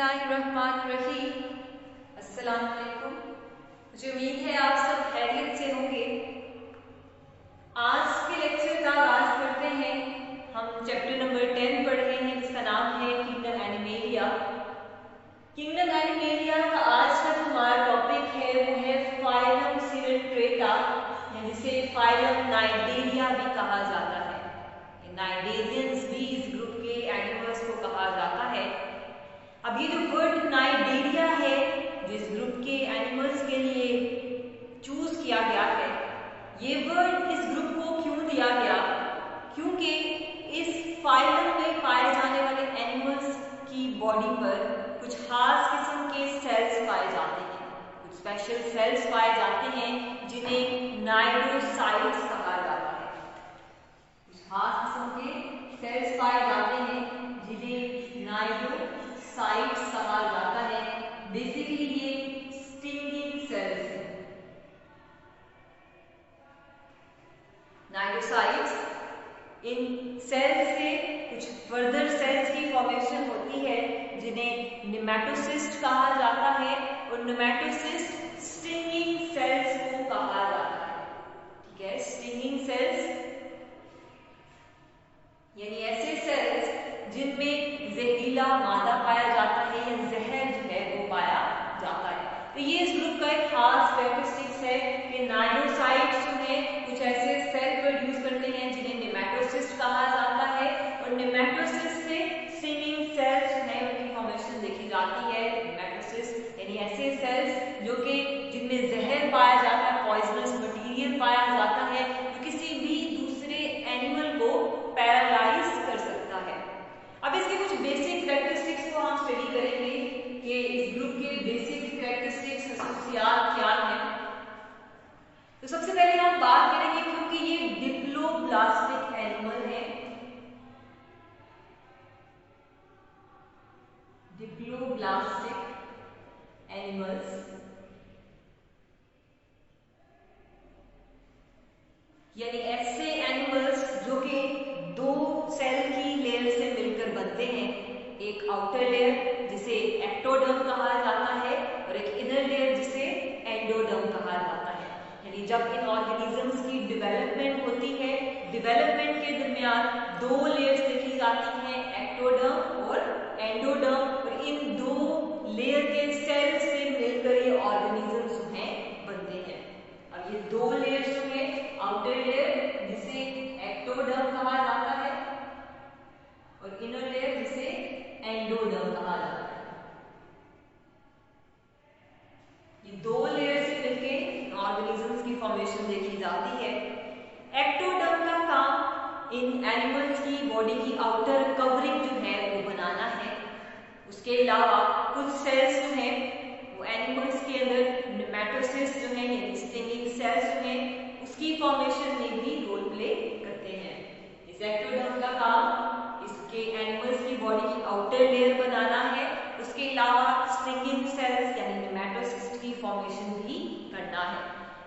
बिस्मिल्लाहिर्रहमानिर्रहीम। अस्सलाम वालेकुम। मुझे उम्मीद है आप सब खैरियत से होंगे। आज के लेक्चर का आगाज करते हैं। हम चैप्टर नंबर 10 पढ़ रहे हैं जिसका नाम है किंगडम एनिमेलिया। किंगडम एनिमेलिया का आज का जो हमारा टॉपिक है वो है फाइलम सिरेट्रेटा, जिसे फाइलम नाइडेरिया भी कहा जाता है। नाइडेरियंस भी इस ग्रुप के एनिमल्स को कहा जाता है। अब ये जो वर्ड नाइडेरिया है जो इस ग्रुप के एनिमल्स के लिए चूज किया गया है, ये वर्ड इस ग्रुप को क्यों दिया गया? क्योंकि इस फाइलम में पाए जाने वाले एनिमल्स की बॉडी पर कुछ खास किस्म के सेल्स पाए जाते हैं, कुछ स्पेशल सेल्स पाए जाते हैं जिन्हें नाइडोसाइट्स कहा जाता है। कुछ खास किस्म के सेल्स पाए जाते हैं जिन्हें नाइडोसाइट्स कहा जाता है। बेसिकली ये स्टिंगिंग सेल्स हैं। नाइडोसाइट्स, इन सेल्स से कुछ फर्दर सेल्स की फॉर्मेशन होती है जिन्हें नेमेटोसिस्ट कहा जाता है, और नेमेटोसिस्ट स्टिंगिंग सेल्स को कहा जाता है। ठीक है, स्टिंगिंग सेल्स यानी ऐसे सेल्स जिनमें जहरीला मादा पाया जाता है या जहर जो है वो पाया जाता है। तो ये इस ग्रुप का एक खास कैरेक्टरिस्टिक्स है कि नाइडोसाइट्स जो है कुछ ऐसे सेल प्रोड्यूस करते हैं जिन्हें नेमेटोसिस्ट कहा जाता है, और नेमेटोसिस्ट से स्टिंगिंग सेल्स जो है उनकी फॉर्मेशन देखी जाती है। नेमेटोसिस्ट यानी ऐसे सेल्स जो कि जिनमें जहर पाया जाता है, पॉइजनस मटेरियल पाया जाता है, जो किसी भी दूसरे एनिमल को पैरालाइज कर सकता है। अब इसके कुछ बेसिक कैरेक्टरिस्टिक्स को हम स्टडी करेंगे कि इस ग्रुप के बेसिक कैरेक्टरिस्टिक्स खसूसियात क्या हैं। तो सबसे पहले हम बात करेंगे, क्योंकि ये डिप्लोब्लास्टिक एनिमल है, डिप्लोब्लास्टिक एनिमल्स यानी ऐसे एनिमल्स जो कि दो सेल की लेयर से मिलकर बनते हैं। एक आउटर लेयर जिसे एक्टोडर्म कहा जाता है और एक इनर लेयर जिसे एंडोडर्म कहा जाता है। यानी जब इन ऑर्गेनिजम्स की डेवलपमेंट होती है, डेवलपमेंट के दरमियान दो लेयर्स देखी जाती हैं, एक्टोडर्म और एंडोडर्म, और इन दो लेयर के सेल से मिलकर ये ऑर्गेनिजम्स हैं बनते हैं। अब ये दो लेयर्स जो है, आउटर लेयर जिसे एक्टोडर्म कहा जाता है और इनर लेयर जिसे एंडोडर्म कहा जाता है, ये दो लेयर से मिलकर ऑर्गेनिजम्स की फॉर्मेशन देखी जाती है। एक्टोडर्म का काम इन एनिमल्स की बॉडी की आउटर कवरिंग जो है वो बनाना है। उसके अलावा कुछ सेल्स जो हैं वो एनिमल्स के अंदर नेमेटोसिस्ट जो है यानी स्टिंगिंग सेल्स जो हैं उसकी फॉर्मेशन में भी रोल प्ले करते हैं। इस एक्टोडर्म का काम इसके एनिमल्स की बॉडी की आउटर लेयर बनाना है, उसके अलावा स्टिंगिंग सेल्स यानी नेमेटोसिस्ट की फॉर्मेशन भी करना है।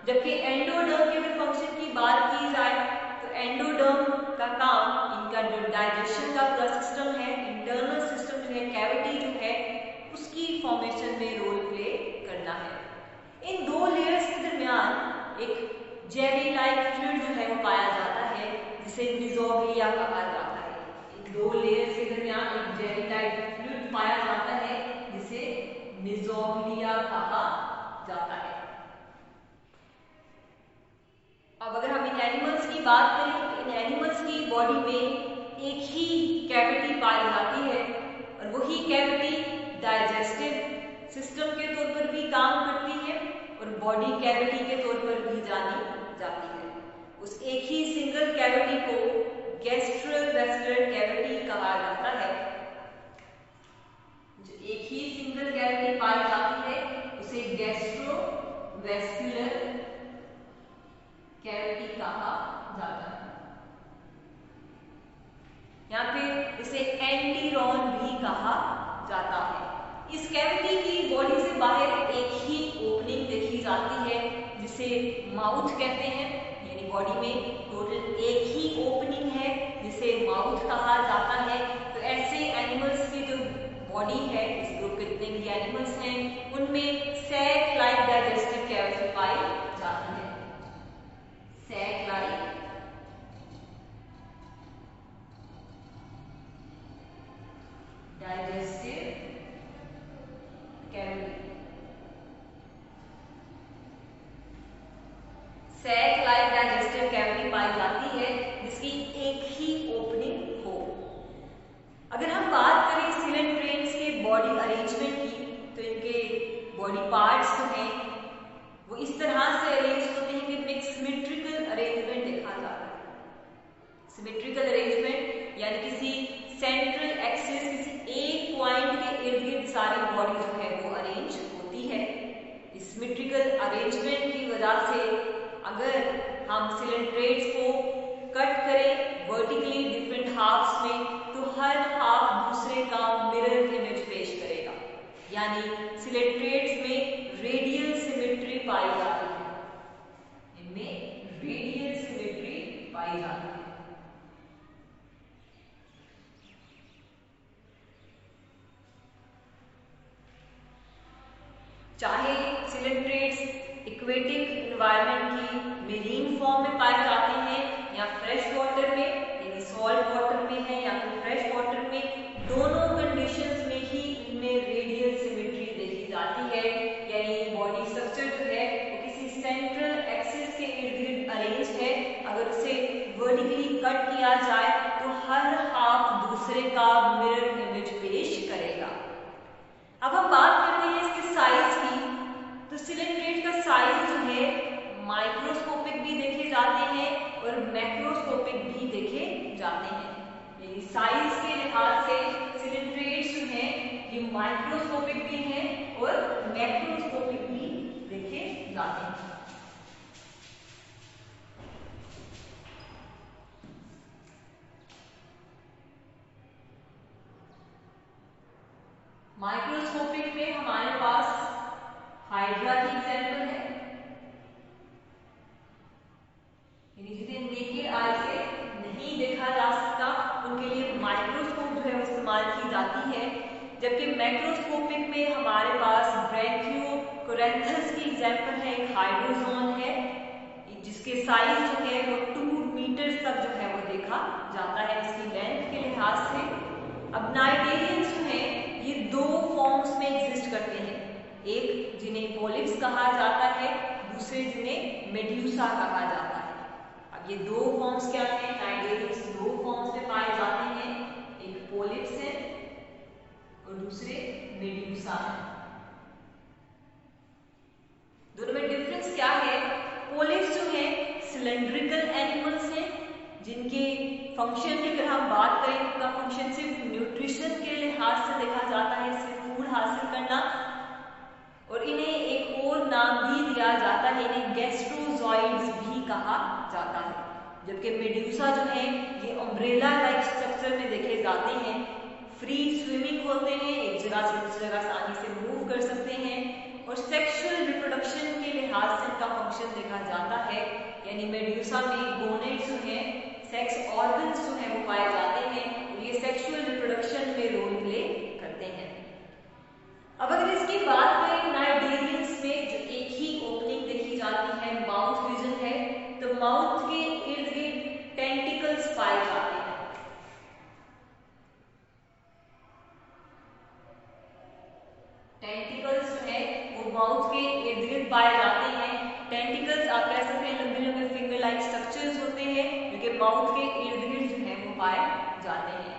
जबकि एंडोडर्म के फंक्शन की बात की जाए तो एंडोडर्म का काम इनका जो डाइजेशन का पूरा सिस्टम है, इंटरनल सिस्टम जो है, कैविटी जो है, उसकी फॉर्मेशन में रोल प्ले करना है। इन दो लेयर्स के दरमियान एक जेली लाइक फ्लूइड जो है वो पाया जाता है जिसे मिजोग्लिया कहा जाता है। इन दो लेयर्स के दरमियान एक जेली लाइक फ्लूइड पाया जाता है जिसे मिजोग्लिया कहा जाता है। अब अगर हम इन एनिमल्स की बात करें तो इन एनिमल्स की बॉडी में एक ही कैविटी पाई जाती है, और वही कैविटी डाइजेस्टिव सिस्टम के तौर पर भी काम करती है और बॉडी कैविटी के तौर पर भी जानी जाती है। उस एक ही सिंगल कैविटी को गैस्ट्रोवेस्कुलर कैविटी कहा जाता है। जो एक ही सिंगल कैविटी पाई जाती है उसे गैस्ट्रोवेस्कुलर कैविटी कहा जाता है, या फिर इसे एंटीरॉन भी कहा जाता है। इस कैविटी की बॉडी से बाहर एक ही ओपनिंग देखी जाती है जिसे माउथ कहते हैं, यानी बॉडी में टोटल एक ही ओपनिंग है जिसे माउथ कहा जाता है। तो ऐसे एनिमल्स की जो बॉडी है इस ग्रुप के एनिमल्स हैं उनमें सैक लाइक डाइजेस्टिव कैविटी पाई जाती है। Sac like digestive cavity, sac like digestive cavity पाई जाती है जिसकी एक ही ओपनिंग हो। अगर हम बात करें सिलेंट्रेट्स के बॉडी अरेंजमेंट की तो इनके बॉडी पार्ट्स जो हैं वो इस तरह से अरेंज होते हैं कि इनमें सिमेट्रिकल अरेंजमेंट देखा जाता है। सिमेट्रिकल अरेंजमेंट यानी किसी सेंट्रल एक्सिस, किसी एक पॉइंट के इर्द गिर्द सारी बॉडी जो है वो अरेंज होती है। इस सिमेट्रिकल अरेंजमेंट की वजह से अगर हम सिलेंट्रेट्स को कट करें वर्टिकली डिफरेंट हाफ्स में तो हर हाफ दूसरे का मिरर इमेज पेश करेगा, यानी सिलेंट्रेट्स में रेडियल सिमेट्री पाई जाती है। इनमें रेडियल सिमेट्री पाई जाती है। चाहे सिलेंट्रेट्स एक्वेटिक एनवायरनमेंट की मेरीन फॉर्म में पाए जाते हैं या फ्रेश वाटर में, यानी सॉल्ट वाटर में है या फिर फ्रेश वाटर में, दोनों कंडीशंस में ही इनमें रेडियल सिमेट्री देखी जाती है। यानी बॉडी स्ट्रक्चर जो है वो किसी सेंट्रल एक्सिस के इर्द गिर्द अरेंज है। अगर उसे वर्टिकली कट किया जाए तो हर हाफ दूसरे का मिरर इमेज पेश करेगा। अब हम बात करते हैं इसके साइज की, तो सिलेंट्रेट का साइज जो है माइक्रोस्कोपिक भी देखे जाते हैं और मैक्रोस्कोपिक भी देखे जाते हैं। यानी साइज के लिहाज से सिलेंट्रेट्स जो हैं ये माइक्रोस्कोपिक भी हैं और मैक्रोस्कोपिक भी देखे जाते हैं। माइक्रोस्कोपिक में हमारे पास हाइड्रा की एग्जाम्पल है, जिन्हें नेकेड आई से नहीं देखा जा सकता उनके लिए माइक्रोस्कोप जो है वो इस्तेमाल की जाती है। जबकि मैक्रोस्कोपिक में हमारे पास ब्रैंकियोकोरैंथस की एग्जाम्पल है, एक हाइड्रोजोन है जिसके साइज जो है वो 2 मीटर तक जो है वो देखा जाता है इसकी लेंथ के लिहाज से। अब नाइटेरियंस जो है ये 2 फॉर्म्स में एग्जिस्ट करते हैं, एक जिन्हें पोलिप्स कहा जाता है, दूसरे जिन्हें मेड्यूसा कहा जाता है। अब ये 2 फॉर्म्स क्या हैं? नाइटेरियंस 2 फॉर्म्स में पाए जाते हैं, एक पोलिप्स है और दूसरे मेड्यूसा है। दोनों में डिफरेंस क्या है? पोलिप्स जो है सिलेंड्रिकल एनिमल्स हैं जिनके फंक्शन की अगर हम बात करें उनका फंक्शन सिर्फ न्यूट्रिशन के लिहाज से देखा जाता है, सिर्फ फूड हासिल करना, और इन्हें एक और नाम भी दिया जाता है, इन्हें गैस्ट्रोजॉइड्स भी कहा जाता है। जबकि मेड्यूसा जो है ये अम्ब्रेला लाइक स्ट्रक्चर में देखे जाते हैं, फ्री स्विमिंग होते हैं, एक जगह से दूसरी जगह आसानी से मूव कर सकते हैं और सेक्सुअल रिप्रोडक्शन के लिहाज से इनका फंक्शन देखा जाता है। यानी मेड्यूसा में गोनेड्स जो है सेक्स ऑर्गन्स जो है वो पाए जाते हैं और ये सेक्सुअल रिप्रोडक्शन में रोल प्ले करते हैं। अब अगर इसकी बात करें नाइटेरियंस में जो एक ही ओपनिंग देखी जाती है, माउथ रीजन है, तो माउथ के इर्द गिर्द टेंटिकल्स पाए जाते हैं। टेंटिकल्स जो है वो माउथ के इर्द गिर्द पाए जाते हैं। टेंटिकल्स आप कह सकते हैं लंबे लंबे फिंगर लाइक स्ट्रक्चर्स होते हैं जो कि माउथ के इर्द गिर्द जो है वो पाए जाते हैं।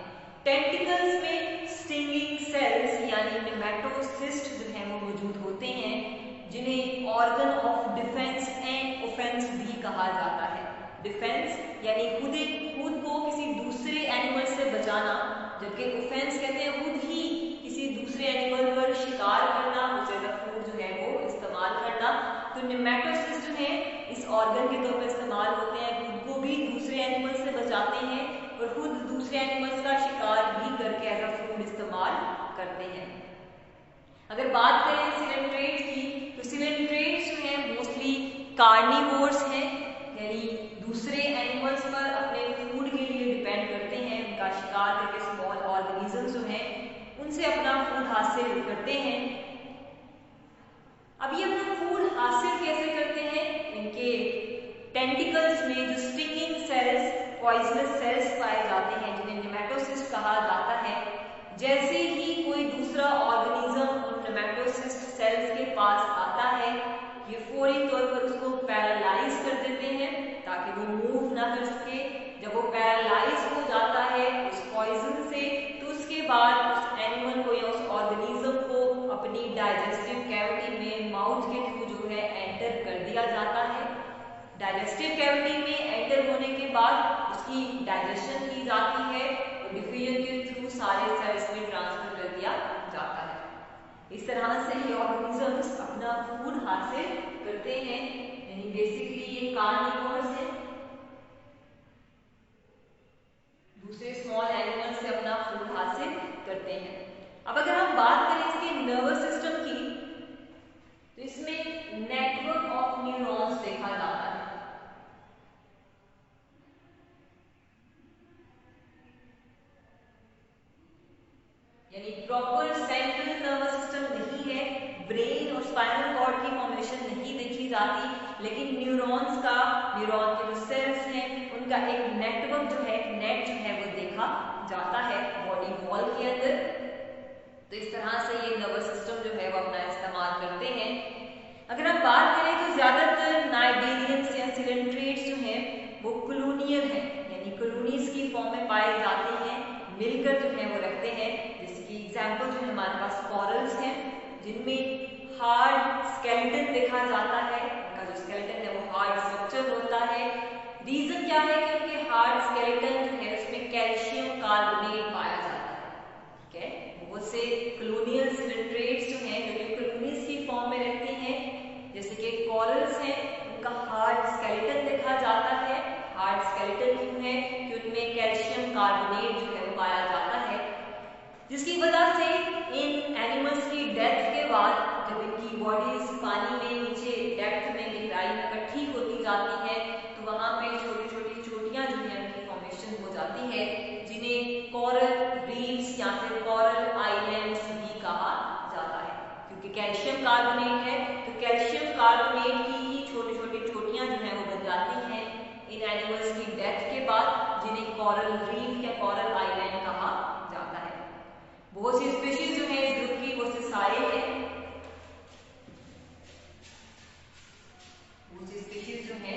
टेंटिकल्स में स्टिंगिंग सेल्स यानी नेमेटोसिस्ट जो है वो मौजूद होते हैं, जिन्हें organ of defence and offence भी कहा जाता है। डिफेंस यानी खुद को किसी दूसरे एनिमल से बचाना, जबकि ऑफेंस कहते हैं खुद ही किसी दूसरे एनिमल पर शिकार करना, उसे फूड जो है वो इस्तेमाल करना। तो नेमेटोसिस्ट जो है इस ऑर्गन के तौर पर इस्तेमाल होते हैं, खुद को भी दूसरे एनिमल से बचाते हैं और खुद दूसरे एनिमल्स का शिकार भी करके एज अ फूड इस्तेमाल करते हैं। अगर बात करें सिलेंट्रेट्स की, तो सिलेंट्रेट्स जो है मोस्टली कार्निवोर्स हैं, यानी दूसरे एनिमल्स पर अपने फूड के लिए डिपेंड करते हैं, उनका शिकार करके स्मॉल ऑर्गेनिजम्स जो हैं उनसे अपना फूड हासिल करते करते हैं। अब ये अपना फूड हासिल कैसे करते हैं? इनके टेंटिकल्स में जो स्टिंगिंग सेल्स, पॉइजनस सेल्स पाए जाते हैं, जिन्हें नेमेटोसिस्ट कहा जाता है, जैसे ही कोई दूसरा ऑर्गेनिज्म उन नेमेटोसिस्ट सेल्स के पास आता है, ये फौरी तौर पर उसको पैरालाइज कर देते हैं ताकि वो मूव ना कर सके। जब वो पैरालाइज हो जाता है उस पॉइजन से, तो उसके बाद उस एनिमल को या उस ऑर्गेनिज्म को अपनी डाइजेस्टिव कैविटी में माउथ के थ्रू जो है एंटर कर दिया जाता है। डाइजेस्टिव कैविटी में एंटर होने के बाद उसकी डाइजेशन की जाती है और डिफिजन के थ्रू सारे सेल्स में ट्रांसफर कर दिया जाता है। इस तरह से ये ऑर्गेनिजम्स अपना फूड हासिल करते हैं, यानी बेसिकली ये कार्निवोर्स हैं, दूसरे स्मॉल एनिमल से अपना फूड हासिल करते हैं। अब अगर हम बात करें इसके नर्वस सिस्टम की, तो इसमें नेटवर्क ऑफ न्यूरॉन्स देखा जाता है। यानी प्रॉपर सेंट्रल नर्वस सिस्टम नहीं है, ब्रेन और स्पाइनल कॉर्ड की फॉर्मेशन नहीं देखी जाती, लेकिन न्यूरॉन्स का, न्यूरॉन के जो सेल्स हैं उनका एक नेटवर्क जो है, नेट जो है वो देखा जाता है बॉडी वॉल के अंदर। तो इस तरह से ये नर्वस सिस्टम जो है वो अपना इस्तेमाल करते हैं। अगर हम बात करें तो ज्यादातर नाइडेरियंस या सिलेंट्रेट्स जो हैं वो कॉलोनियल हैं, यानी कॉलोनीज की फॉर्म में पाए जाते हैं, मिलकर जो है वो रखते हैं। जैसे कि एग्जांपल जो हमारे पास कॉरल्स हैं, जिनमें हार्ड स्केलेटन देखा जाता है, उनका जो स्केलेटन है वो हार्ड स्ट्रक्चर होता है। रीजन क्या है कि उनके हार्ड स्केलेटन जो है उसमें कैल्शियम कार्बोनेट पाया जाता है। ठीक है, बहुत से कॉलोनियल सिलेंट्रेट्स जो हैं जो कॉलोनीज की फॉर्म में रहते हैं, जैसे कि कॉरल्स हैं, उनका हार्ड स्केलेटन देखा जाता है। हार्ड स्केलेटन क्यों है? कि उनमें कैल्शियम कार्बोनेट जो है वो पाया जाता है, जिसकी वजह से इन एनिमल्स की डेथ के बाद जब इनकी बॉडीज पानी में नीचे डेप्थ में गहराई में इकट्ठी होती जाती है, तो वहां पे छोटी छोटी चोटियां जो है उनकी फॉर्मेशन हो जाती है, जिन्हें कोरल रीफ्स या फिर कोरल आइलैंड्स भी कहा जाता है। क्योंकि कैल्शियम कार्बोनेट है, तो कैल्शियम कार्बोनेट की ही छोटी छोटी चोटियां जो है वो बन जाती हैं इन एनिमल्स की डेथ के बाद, जिन्हें कोरल रीफ या कोरल आइलैंड कहा जाता है। बहुत सी स्पीशीज जो है इस ग्रुप की वो सिसाइल है, बहुत सी स्पीशीज जो है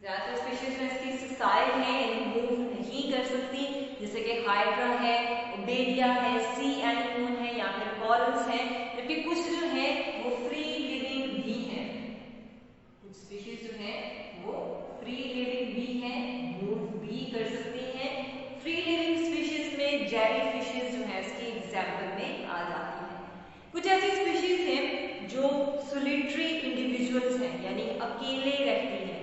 ज्यादातर स्पीशीज में इसकी सिसाइल है, मूव नहीं कर सकती, जैसे कि हाइड्रा है, ओबेडिया है, सी एनीमोन है या फिर कॉरल्स हैं। जबकि कुछ जो है वो फ्री लिविंग भी है, कुछ स्पीशीज जो है वो फ्री लिविंग भी है, मूव भी कर सकती हैं। फ्री लिविंग स्पीशीज में जेली फिशेज जो है इसकी एग्जाम्पल में आ जाती है। कुछ ऐसी स्पीशीज हैं जो सोलिटरी इंडिविजुअल्स हैं, यानी अकेले रहती हैं,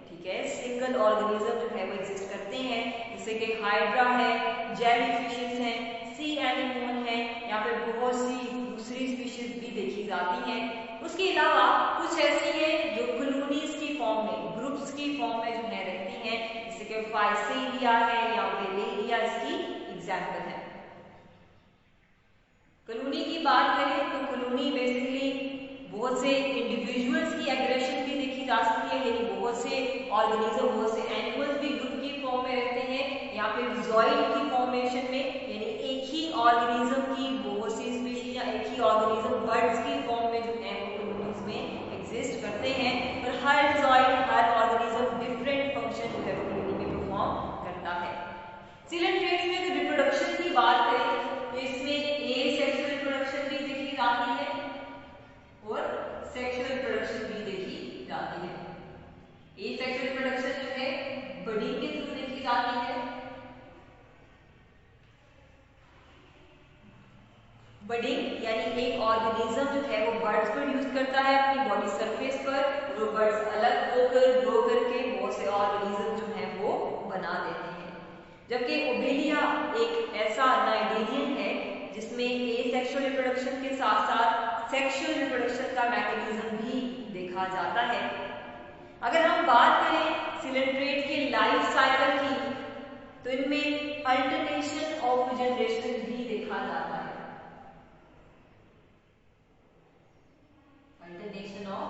ठीक है, सिंगल ऑर्गेनिज्म जो है वो एग्जिस्ट करते हैं, जैसे कि हाइड्रा है, जेली फिशेस हैं, सी एनीमोन है या फिर बहुत सी दूसरी स्पीशीज भी देखी जाती हैं। उसके अलावा कुछ ऐसी हैं जो कॉलोनीज की फॉर्म में, ग्रुप्स की फॉर्म में जो है रहती हैं, जैसे कि फाइसेलिया है या वेलेरिया इसकी एग्जाम्पल है। कॉलोनी की बात करें तो कॉलोनी बेसिकली बहुत से इंडिविजुअल्स की एग्रेशन भी देखी जा सकती है, यानी बहुत से ऑर्गेनिज्म, बहुत से एनिमल्स भी ग्रुप की फॉर्म में रहते हैं, या फिर जॉइंट की फॉर्मेशन में, यानी एक ही ऑर्गेनिज्म की बहुत सी स्पीशीज या एक ही ऑर्गेनिज्म बर्ड्स की फॉर्म में जो है वो कॉलोनीज में एग्जिस्ट करते हैं। पर हर जॉइंट, हर ऑर्गेनिज्म डिफरेंट फंक्शन जो है वो कॉलोनी में परफॉर्म करता है। सिलेंट्रेट्स में अगर रिप्रोडक्शन की बात करें तो इसमें एसेक्सुअल रिप्रोडक्शन भी देखी जाती है और सेक्सुअल रिप्रोडक्शन भी देखी जाती है। एसेक्सुअल रिप्रोडक्शन जो है बर्डिंग के थ्रू देखी जाती है। बर्डिंग यानी एक ऑर्गेनिज्म जो है वो बर्ड्स प्रोड्यूस करता है अपनी बॉडी सरफेस पर, और वो बर्ड्स अलग होकर ग्रो करके बहुत से ऑर्गेनिज्म जो है वो बना देते हैं। जबकि ओबेलिया एक ऐसा नाइडेरियन है जिसमें एसेक्सुअल रिप्रोडक्शन के साथ साथ सेक्सुअल रिप्रोडक्शन का मैकेनिज्म भी देखा जाता है। अगर हम बात करें सिलेंट्रेट के लाइफ साइकिल की, तो इनमें अल्टरनेशन ऑफ जनरेशन भी देखा जाता है। Alternation of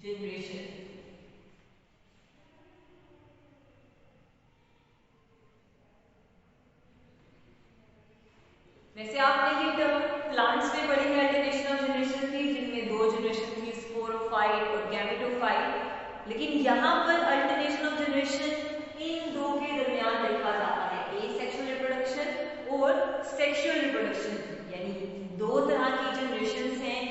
generation. वैसे आपने ये टर्म प्लांट्स में पढ़ी है अल्टरनेशन ऑफ जनरेशन की, जिनमें 2 जनरेशन थी, स्पोरोफाइट और गैमेटोफाइट। लेकिन यहाँ पर अल्टरनेशन ऑफ जनरेशन इन दो के दरमियान देखा जाता है, एसेक्सुअल रिप्रोडक्शन और सेक्सुअल रिप्रोडक्शन, यानी 2 तरह की जनरेशंस हैं।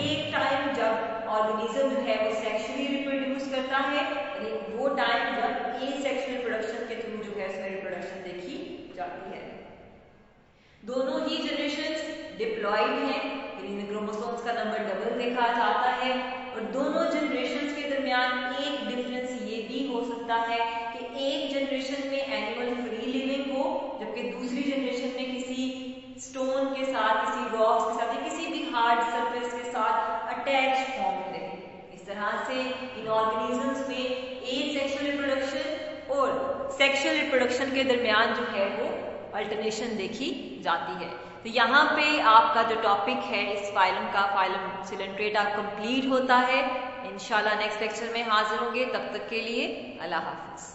एक टाइम जब ऑर्गेनिज्म जो है वो सेक्सुअली रिप्रोड्यूस करता है, यानी वो टाइम जब एसेक्सुअल रिप्रोडक्शन के थ्रू जो है उसमें रिप्रोडक्शन देखी जाती है। दोनों ही जनरेशंस डिप्लॉयड हैं, यानी क्रोमोसोम्स का नंबर डबल देखा जाता है। और दोनों जनरेशंस के दरमियान एक डिफरेंस ये भी हो सकता है कि एक जनरेशन में एनिमल फ्री लिविंग हो, जबकि दूसरी जनरेशन में किसी स्टोन के साथ, किसी रॉक्स के साथ या किसी भी हार्ड सरफेस के साथ अटैच फॉर्म में रहे। इस तरह से इन ऑर्गेनिजम्स में एसेक्सुअल रिप्रोडक्शन और सेक्सुअल रिप्रोडक्शन के दरमियान जो है वो अल्टरनेशन देखी जाती है। तो यहाँ पे आपका जो टॉपिक है इस फाइलम का, फाइलम सिलेंट्रेटा कंप्लीट होता है। इंशाल्लाह नेक्स्ट लेक्चर में हाजिर होंगे, तब तक के लिए अल्लाह हाफिज।